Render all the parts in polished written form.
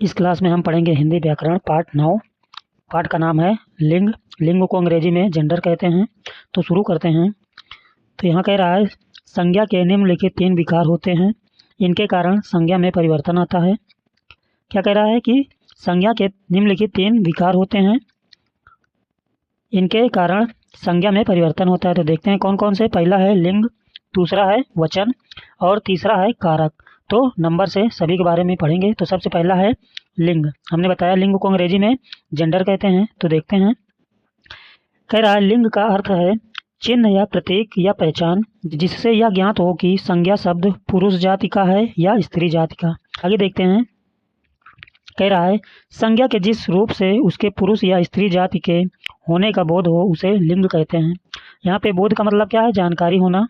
इस क्लास में हम पढ़ेंगे हिंदी व्याकरण पाठ 9। पाठ का नाम है लिंग। लिंग को अंग्रेजी में जेंडर कहते हैं। तो शुरू करते हैं। तो यहाँ कह रहा है संज्ञा के निम्नलिखित 3 विकार होते हैं, इनके कारण संज्ञा में परिवर्तन आता है। क्या कह रहा है कि संज्ञा के निम्नलिखित 3 विकार होते हैं, इनके कारण संज्ञा में परिवर्तन होता है। तो देखते हैं कौन कौन से। पहला है लिंग, दूसरा है वचन और तीसरा है कारक। तो नंबर से सभी के बारे में पढ़ेंगे। तो सबसे पहला है लिंग। हमने बताया लिंग को अंग्रेजी में जेंडर कहते हैं। तो देखते हैं। कह रहा है लिंग का अर्थ है चिन्ह या प्रतीक या पहचान जिससे यह ज्ञात हो कि संज्ञा शब्द पुरुष जाति का है या स्त्री जाति का। आगे देखते हैं। कह रहा है संज्ञा के जिस रूप से उसके पुरुष या स्त्री जाति के होने का बोध हो उसे लिंग कहते हैं। यहाँ पे बोध का मतलब क्या है? जानकारी होना।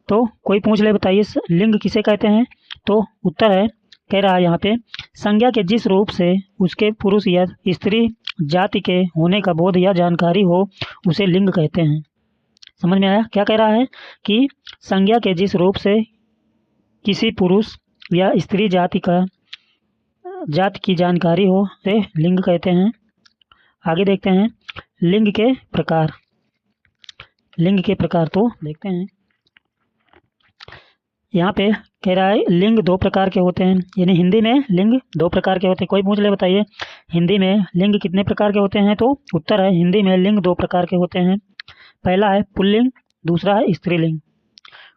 तो कोई पूछ ले बताइए लिंग किसे कहते हैं? तो उत्तर है, कह रहा है यहाँ पे संज्ञा के जिस रूप से उसके पुरुष या स्त्री जाति के होने का बोध या जानकारी हो उसे लिंग कहते हैं। समझ में आया? क्या कह रहा है कि संज्ञा के जिस रूप से किसी पुरुष या स्त्री जाति की जानकारी हो उसे लिंग कहते हैं। आगे देखते हैं लिंग के प्रकार। लिंग के प्रकार तो देखते हैं। यहाँ पे कह रहा है लिंग 2 प्रकार के होते हैं, यानी हिंदी में लिंग 2 प्रकार के होते हैं। कोई पूछ ले बताइए हिंदी में लिंग कितने प्रकार के होते हैं? तो उत्तर है हिंदी में लिंग 2 प्रकार के होते हैं। पहला है पुल्लिंग, दूसरा है स्त्रीलिंग।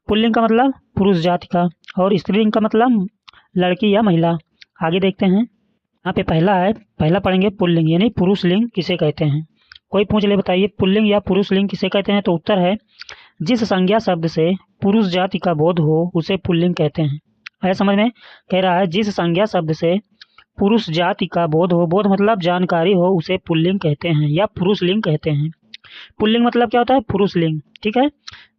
पुल्लिंग का मतलब पुरुष जाति का और स्त्रीलिंग का मतलब लड़की या महिला। आगे देखते हैं। यहाँ पे पहला पढ़ेंगे पुल्लिंग, यानी पुरुष लिंग किसे कहते हैं। कोई पूछ ले बताइए पुल्लिंग या पुरुष लिंग किसे कहते हैं? तो उत्तर है जिस संज्ञा शब्द से पुरुष जाति का बोध हो उसे पुल्लिंग कहते हैं। आया समझ में? कह रहा है जिस संज्ञा शब्द से पुरुष जाति का बोध हो, बोध मतलब जानकारी हो, उसे पुल्लिंग कहते हैं या पुरुष लिंग कहते हैं। पुल्लिंग मतलब क्या होता है? पुरुष लिंग। ठीक है।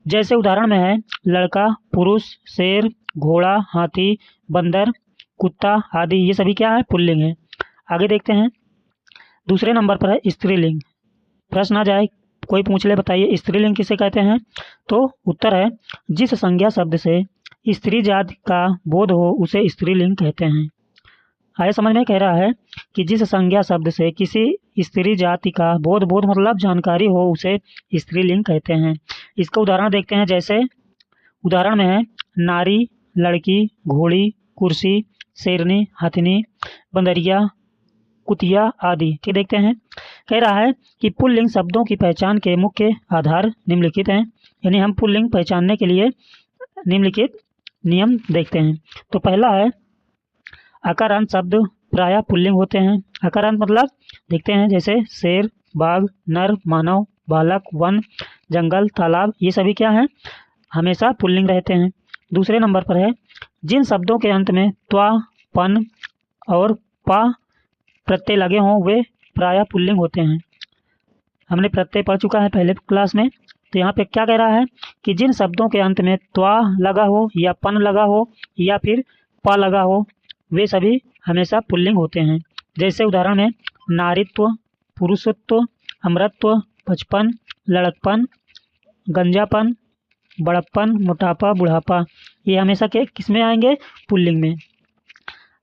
जैसे उदाहरण में है लड़का, पुरुष, शेर, घोड़ा, हाथी, बंदर, कुत्ता आदि, ये सभी क्या है? पुल्लिंग है। आगे देखते हैं। दूसरे नंबर पर है स्त्रीलिंग। प्रश्न आ जाए कोई पूछ ले बताइए स्त्रीलिंग किसे कहते हैं? तो उत्तर है जिस संज्ञा शब्द से स्त्री जाति का बोध हो उसे स्त्रीलिंग कहते हैं। आया समझ में? कह रहा है कि जिस संज्ञा शब्द से किसी स्त्री जाति का बोध मतलब जानकारी हो उसे स्त्रीलिंग कहते हैं। इसका उदाहरण देखते हैं। जैसे उदाहरण में है नारी, लड़की, घोड़ी, कुर्सी, शेरनी, हथिनी, बंदरिया, कुतिया आदि। ठीक देखते हैं। कह रहा है कि पुल्लिंग शब्दों की पहचान के मुख्य आधार निम्नलिखित हैं, यानी हम पुल्लिंग पहचानने के लिए निम्नलिखित नियम देखते हैं। तो पहला है आकारांत शब्द प्रायः पुल्लिंग होते हैं। आकारांत मतलब देखते हैं जैसे शेर, बाघ, नर, मानव, बालक, वन, जंगल, तालाब, ये सभी क्या हैं? हमेशा पुल्लिंग रहते हैं। दूसरे नंबर पर है जिन शब्दों के अंत में त्वा, पन और पा प्रत्यय लगे हों वे प्रायः पुल्लिंग होते हैं। हमने प्रत्यय पढ़ चुका है पहले क्लास में। तो यहाँ पे क्या कह रहा है कि जिन शब्दों के अंत में त्वा लगा हो या पन लगा हो या फिर प लगा हो वे सभी हमेशा पुल्लिंग होते हैं। जैसे उदाहरण में नारीत्व, पुरुषत्व, अमरत्व, बचपन, लड़कपन, गंजापन, बड़प्पन, मोटापा, बुढ़ापा, ये हमेशा के किस में आएंगे? पुल्लिंग में।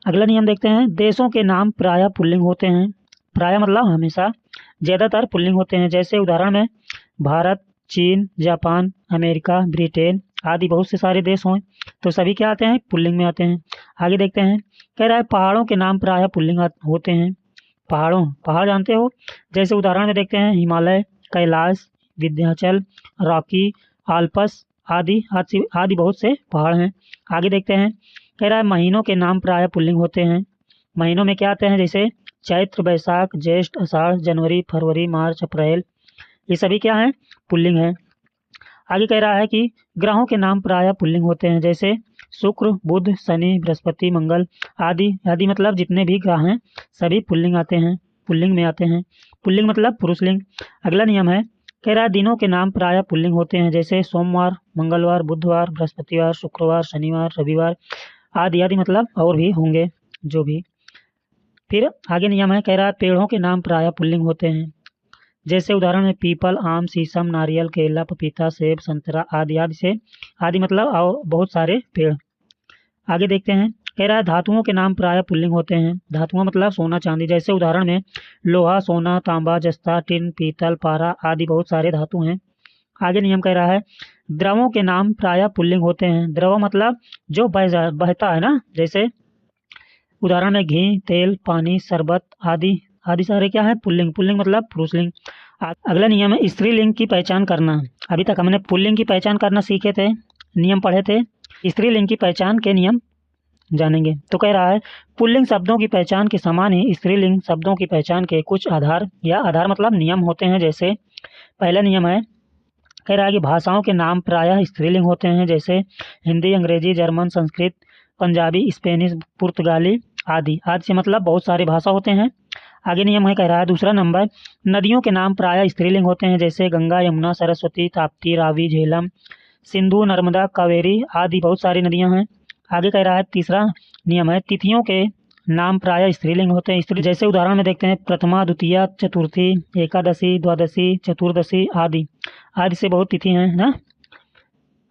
अगला नियम देखते हैं। देशों के नाम प्रायः पुल्लिंग होते हैं। प्रायः मतलब हमेशा, ज़्यादातर पुल्लिंग होते हैं। जैसे उदाहरण में भारत, चीन, जापान, अमेरिका, ब्रिटेन आदि बहुत से सारे देश हों तो सभी क्या आते हैं? पुल्लिंग में आते हैं। आगे देखते हैं। कह रहा है पहाड़ों के नाम प्रायः पुल्लिंग होते हैं। पहाड़ जानते हो? जैसे उदाहरण में देखते हैं हिमालय, कैलाश, विंध्याचल, रॉकी, आल्प्स आदि आदि बहुत से पहाड़ हैं। आगे देखते हैं। कह रहा है महीनों के नाम प्रायः पुल्लिंग होते हैं। महीनों में क्या आते हैं? जैसे चैत्र, बैसाख, ज्येष्ठ, आषाढ़, जनवरी, फरवरी, मार्च, अप्रैल, ये सभी क्या हैं? पुल्लिंग है। आगे कह रहा है कि ग्रहों के नाम प्रायः पुल्लिंग होते हैं। जैसे शुक्र, बुध, शनि, बृहस्पति, मंगल आदि आदि, मतलब जितने भी ग्रह हैं सभी पुल्लिंग में आते हैं। पुल्लिंग मतलब पुरुषलिंग। अगला नियम है। कह रहा है दिनों के नाम प्रायः पुल्लिंग होते हैं। जैसे सोमवार, मंगलवार, बुधवार, बृहस्पतिवार, शुक्रवार, शनिवार, रविवार आदि आदि, मतलब और भी होंगे जो भी। फिर आगे नियम है। कह रहा है पेड़ों के नाम प्रायः पुल्लिंग होते हैं। जैसे उदाहरण में पीपल, आम, शीशम, नारियल, केला, पपीता, सेब, संतरा आदि आदि से आदि, मतलब और बहुत सारे पेड़। आगे देखते हैं। कह रहा है धातुओं के नाम प्रायः पुल्लिंग होते हैं। धातुओं मतलब सोना चांदी, जैसे उदाहरण में लोहा, सोना, तांबा, जस्ता, टिन, पीतल, पारा आदि बहुत सारे धातु हैं। आगे नियम कह रहा है द्रवों के नाम प्रायः पुल्लिंग होते हैं। द्रव मतलब जो बहता है ना, जैसे उदाहरण में घी, तेल, पानी, शरबत आदि आदि सारे क्या है पुल्लिंग। पुल्लिंग मतलब पुरुषलिंग। अगला नियम है स्त्रीलिंग की पहचान करना। अभी तक हमने पुल्लिंग की पहचान करना सीखे थे, नियम पढ़े थे। स्त्रीलिंग की पहचान के नियम जानेंगे। तो कह रहा है पुल्लिंग शब्दों की पहचान के समान ही स्त्रीलिंग शब्दों की पहचान के कुछ आधार या आधार मतलब नियम होते हैं। जैसे पहला नियम है, कह रहा है कि भाषाओं के नाम प्रायः स्त्रीलिंग होते हैं। जैसे हिंदी, अंग्रेजी, जर्मन, संस्कृत, पंजाबी, स्पेनिश, पुर्तगाली आदि। आदि से मतलब बहुत सारी भाषा होते हैं। आगे नियम है, कह रहा है दूसरा नंबर, नदियों के नाम प्रायः स्त्रीलिंग होते हैं। जैसे गंगा, यमुना, सरस्वती, ताप्ती, रावी, झेलम, सिंधु, नर्मदा, कावेरी आदि बहुत सारी नदियां हैं। आगे कह रहा है तीसरा नियम है, तिथियों के नाम प्रायः स्त्रीलिंग होते हैं। स्त्री जैसे उदाहरण में देखते हैं प्रथमा, द्वितीया, चतुर्थी, एकादशी, द्वादशी, चतुर्दशी आदि। आदि से बहुत तिथि हैं ना।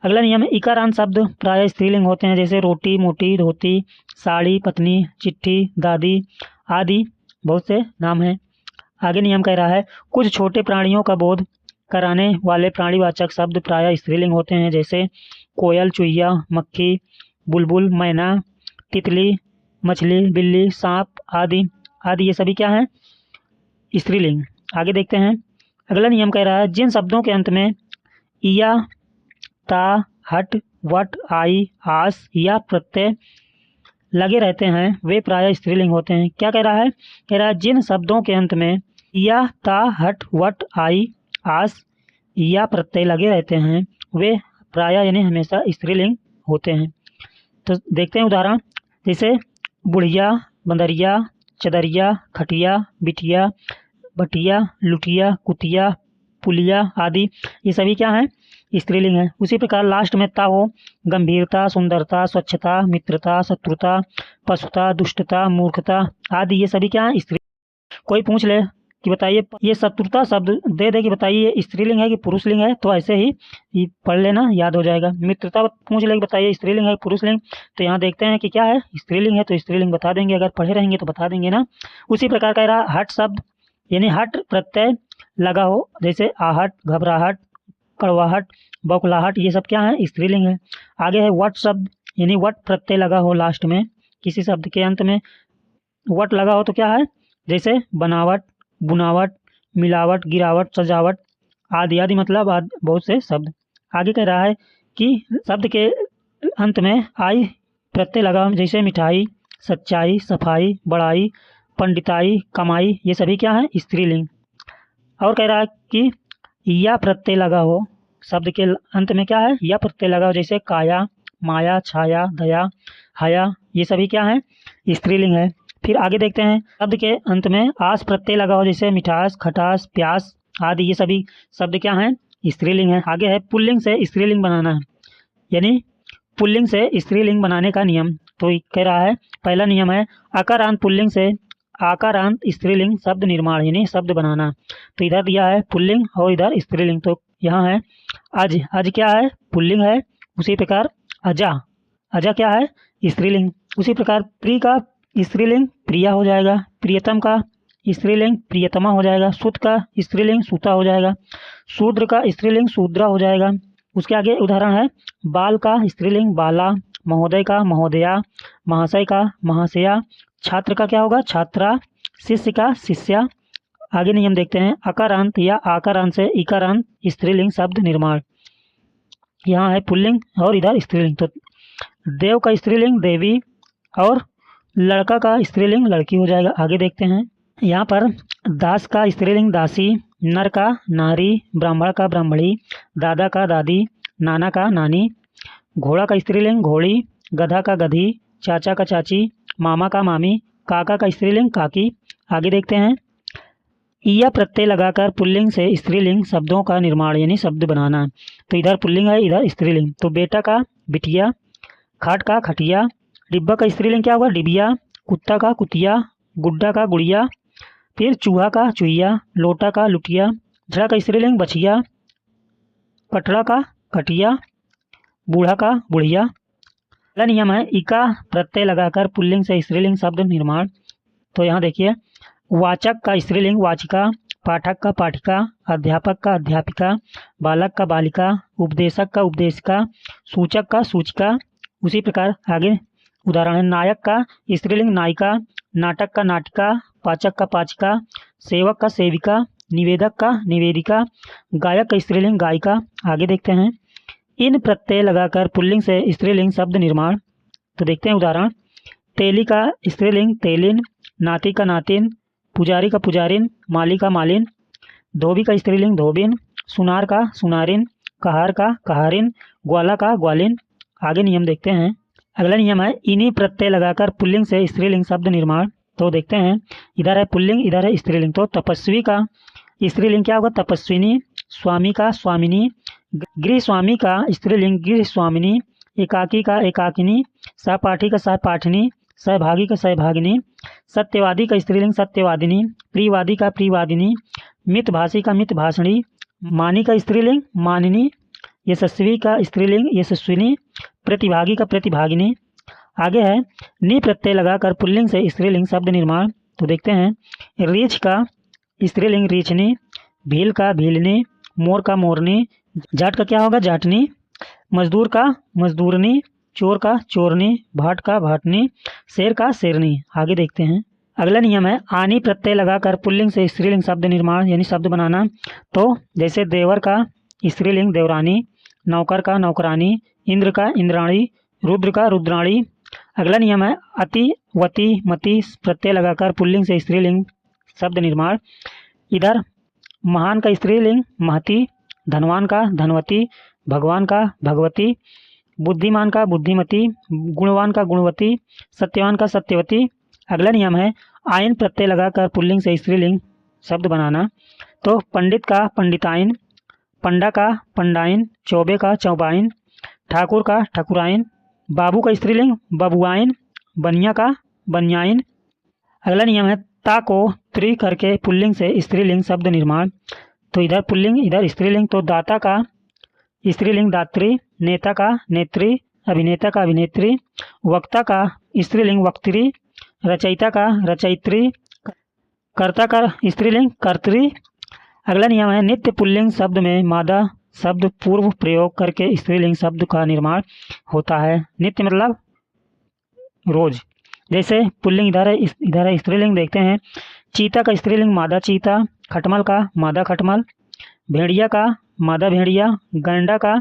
अगला नियम है इकारांत शब्द प्रायः स्त्रीलिंग होते हैं। जैसे रोटी, मोटी, धोती, साड़ी, पत्नी, चिट्ठी, दादी आदि बहुत से नाम हैं। आगे नियम कह रहा है कुछ छोटे प्राणियों का बोध कराने वाले प्राणीवाचक शब्द प्रायः स्त्रीलिंग होते हैं। जैसे कोयल, चुहिया, मक्खी, बुलबुल, मैना, तितली, मछली, बिल्ली, सांप आदि आदि ये सभी क्या हैं स्त्रीलिंग। आगे देखते हैं अगला नियम कह रहा है जिन शब्दों के अंत में या, ता, हट, वट, आई, आस या प्रत्यय लगे रहते हैं वे प्रायः स्त्रीलिंग होते हैं। क्या कह रहा है, कह रहा है जिन शब्दों के अंत में या, ता, हट, वट, आई, आस या प्रत्यय लगे रहते हैं वे प्रायः यानी हमेशा स्त्रीलिंग होते हैं। तो देखते हैं उदाहरण, जैसे बुढ़िया, बंदरिया, चदरिया, खटिया, बिटिया, बटिया, लुटिया, कुतिया, पुलिया आदि ये सभी क्या हैं स्त्रीलिंग है। उसी प्रकार लास्ट में ता हो गंभीरता, सुंदरता, स्वच्छता, मित्रता, शत्रुता, पशुता, दुष्टता, मूर्खता आदि ये सभी क्या है स्त्री। कोई पूछ ले कि बताइए ये शत्रुता शब्द दे दे कि बताइए ये स्त्रीलिंग है कि पुरुषलिंग है, तो ऐसे ही पढ़ लेना, याद हो जाएगा। मित्रता पूछ ले कि बताइए स्त्रीलिंग है पुरुषलिंग, तो यहाँ देखते हैं कि क्या है स्त्रीलिंग है तो स्त्रीलिंग बता देंगे, अगर पढ़े रहेंगे तो बता देंगे ना। उसी प्रकार कह रहा हट शब्द यानी हट प्रत्यय लगा हो, जैसे आहट, घबराहट, कड़वाहट, बौखलाहट ये सब क्या है स्त्रीलिंग है। आगे है वट शब्द यानी वट प्रत्यय लगा हो लास्ट में, किसी शब्द के अंत में वट लगा हो तो क्या है, जैसे बनावट, बुनावट, मिलावट, गिरावट, सजावट आदि आदि मतलब बहुत से शब्द। आगे कह रहा है कि शब्द के अंत में आई प्रत्यय लगा हो, जैसे मिठाई, सच्चाई, सफाई, बड़ाई, पंडिताई, कमाई ये सभी क्या है स्त्रीलिंग। और कह रहा है कि या प्रत्यय लगा हो, शब्द के अंत में क्या है या प्रत्यय लगा हो, जैसे काया, माया, छाया, दया, हया ये सभी क्या है स्त्रीलिंग है। फिर आगे देखते हैं शब्द के अंत में आस प्रत्यय लगा हो, जैसे मिठास, खटास, प्यास आदि ये सभी शब्द क्या हैं स्त्रीलिंग है। आगे है पुल्लिंग से स्त्रीलिंग बनाना है, यानी पुल्लिंग से स्त्रीलिंग बनाने का नियम। तो कह रहा है पहला नियम है आकारांत पुल्लिंग से आकारांत स्त्रीलिंग शब्द निर्माण यानी शब्द बनाना। तो इधर दिया है पुल्लिंग और इधर स्त्रीलिंग, तो यहाँ है अज, अज क्या है पुल्लिंग है। उसी प्रकार अजा, अजा क्या है स्त्रीलिंग। उसी प्रकार प्रिय का स्त्रीलिंग प्रिया हो जाएगा, प्रियतम का स्त्रीलिंग प्रियतमा हो जाएगा, सुत का स्त्रीलिंग सुता हो जाएगा, शूद्र का स्त्रीलिंग शूद्रा हो जाएगा। उसके आगे उदाहरण है बाल का स्त्रीलिंग बाला, महोदय का महोदया, महाशय का महाशया, छात्र का क्या होगा छात्रा, शिष्य का शिष्या। आगे नियम देखते हैं अकारांत या आकारांत से इकारांत स्त्रीलिंग शब्द निर्माण। यहाँ है पुल्लिंग और इधर स्त्रीलिंग। तो देव का स्त्रीलिंग देवी और लड़का का स्त्रीलिंग लड़की हो जाएगा। आगे देखते हैं यहाँ पर दास का स्त्रीलिंग दासी, नर का नारी, ब्राह्मण का ब्राह्मणी, दादा का दादी, नाना का नानी, घोड़ा का स्त्रीलिंग घोड़ी, गधा का गधी, चाचा का चाची, मामा का मामी, काका का स्त्रीलिंग काकी। आगे देखते हैं या प्रत्यय लगाकर पुल्लिंग से स्त्रीलिंग शब्दों का निर्माण यानी शब्द बनाना। तो इधर पुल्लिंग है इधर स्त्रीलिंग। तो बेटा का बिटिया, खाट का खटिया, डिब्बा का स्त्रीलिंग क्या होगा डिबिया, कुत्ता का कुतिया, गुड्डा का गुड़िया, फिर चूहा का चुहिया, लोटा का लुटिया, झड़ा का स्त्रीलिंग बछिया, कटड़ा का कटिया, बूढ़ा का बुढ़िया। अगला नियम है इका प्रत्यय लगाकर पुल्लिंग से स्त्रीलिंग शब्द निर्माण। तो यहाँ देखिए, वाचक का स्त्रीलिंग वाचिका, पाठक का पाठिका, अध्यापक का अध्यापिका, बालक का बालिका, उपदेशक का उपदेशिका, सूचक का सूचिका। उसी प्रकार आगे उदाहरण है, नायक का स्त्रीलिंग नायिका, नाटक का नाटिका, पाचक का पाचिका, सेवक का सेविका, निवेदक का निवेदिका, गायक का स्त्रीलिंग गायिका। आगे देखते हैं, इन प्रत्यय लगाकर पुल्लिंग से स्त्रीलिंग शब्द निर्माण। तो देखते हैं उदाहरण, तेली का स्त्रीलिंग तेलिन, नाती का नातिन, पुजारी का पुजारिन, माली का मालिन, धोबी का स्त्रीलिंग धोबिन, सुनार का सुनारिन, कहार का कहारिन, ग्वाला का ग्वालिन। आगे नियम देखते हैं। अगला नियम है इन्हीं प्रत्यय लगाकर पुल्लिंग से स्त्रीलिंग शब्द निर्माण। तो देखते हैं, इधर है पुल्लिंग, इधर है स्त्रीलिंग। तो तपस्वी का स्त्रीलिंग क्या होगा? तपस्विनी। स्वामी का स्वामिनी, गृह स्वामी का स्त्रीलिंग गृह स्वामिनी, एकाकी का एकाकिनी, सहपाठी का सहपाठिनी, सहभागी का सहभागिनी, सत्यवादी का स्त्रीलिंग सत्यवादिनी, प्रियवादी का प्रियवादिनी, मितभाषी का मितभाषिणी, मानी का स्त्रीलिंग मानिनी, यशस्वी का स्त्रीलिंग यशस्विनी, प्रतिभागी का प्रतिभागिनी। आगे है नी प्रत्यय लगाकर पुल्लिंग से स्त्रीलिंग शब्द निर्माण। तो देखते हैं, रीछ का स्त्रीलिंग रीछनी, भील का भीलनी, मोर का मोरनी, जाट का क्या होगा? जाटनी, मजदूर का मजदूरनी, चोर का चोरनी, भाट का भाटनी, शेर का शेरनी। आगे देखते हैं। अगला नियम है आनी प्रत्यय लगाकर पुल्लिंग से स्त्रीलिंग शब्द निर्माण यानी शब्द बनाना। तो जैसे देवर का स्त्रीलिंग देवरानी, नौकर का नौकरानी, इंद्र का इंद्राणी, रुद्र का रुद्राणी। अगला नियम है अति वति मति प्रत्यय लगाकर पुल्लिंग से स्त्रीलिंग शब्द निर्माण। इधर महान का स्त्रीलिंग महती, धनवान का धनवती, भगवान का भगवती, बुद्धिमान का बुद्धिमती, गुणवान का गुणवती, सत्यवान का सत्यवती। अगला नियम है आयन प्रत्यय लगाकर पुल्लिंग से स्त्रीलिंग शब्द बनाना। तो पंडित का पंडिताइन, पंडा का पंडाइन, चौबे का चौबाइन, ठाकुर का ठाकुराइन, बाबू का स्त्रीलिंग बबुआइन, बनिया का बनियाइन। अगला नियम है ता को त्रि करके पुल्लिंग से स्त्रीलिंग शब्द निर्माण। तो इधर पुल्लिंग इधर स्त्रीलिंग। तो दाता का स्त्रीलिंग दात्री, नेता का नेत्री, अभिनेता का अभिनेत्री, वक्ता का स्त्रीलिंग वक्त्री, रचयिता का रचयित्री, कर्ता का स्त्रीलिंग कर्त्री। अगला नियम है नित्य पुल्लिंग शब्द में मादा शब्द पूर्व प्रयोग करके स्त्रीलिंग शब्द का निर्माण होता है। नित्य मतलब रोज। जैसे पुल्लिंग इधर है स्त्रीलिंग देखते हैं, चीता का स्त्रीलिंग मादा चीता, खटमल का मादा खटमल, भेड़िया का मादा भेड़िया, गैंडा का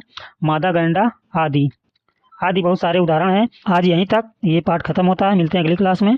मादा गैंडा आदि बहुत सारे उदाहरण हैं। आज यहीं तक ये पाठ खत्म होता है। मिलते हैं अगली क्लास में।